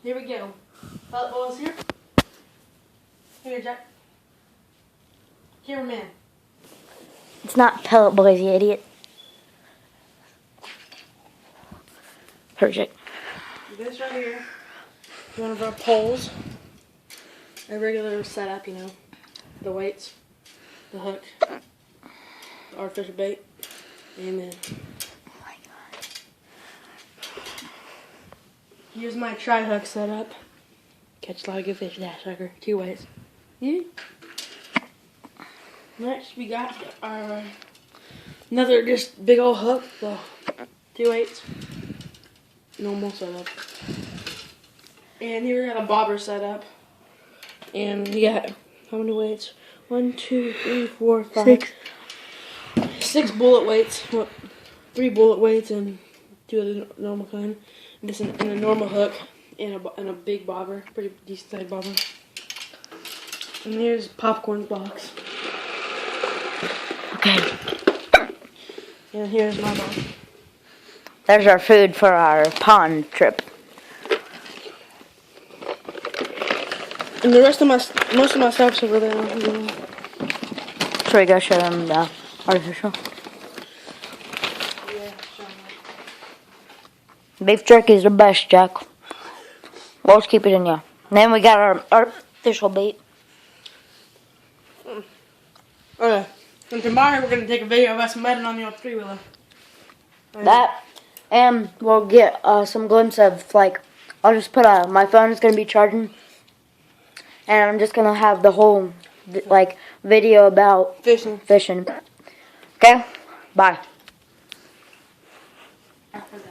Here we go. Pellet balls here. Here, Jack. Cameraman. It's not pellet boys, you idiot. Perfect. This right here is one of our poles. A regular setup, you know. The weights, the hook, the artificial bait. Amen. Oh my god. Here's my tri-hook setup. Catch a lot of good fish with that sucker. 2 weights. Yeah. Next we got our another just big old hook. The 2 weights. Normal setup. And here we got a bobber setup. And we got how many weights? 1, 2, 3, 4, 5. 6 bullet weights. 3 bullet weights and 2 of the normal kind. And this and a normal hook and a big bobber, pretty decent sized bobber. And here's popcorn box. Okay. And here's my box. There's our food for our pond trip. And the rest of most of my stuff's over there. Should we go show them the artificial? Yeah, sure. Beef jerky is the best, Jack. We'll just keep it in here. And then we got our artificial bait. Okay. And tomorrow we're going to take a video of us medding on the old 3-wheeler. That, and we'll get some glimpse of, like, I'll just put my phone is going to be charging. And I'm just going to have the whole, like, video about Fishing. fishing. Okay? Bye. After that.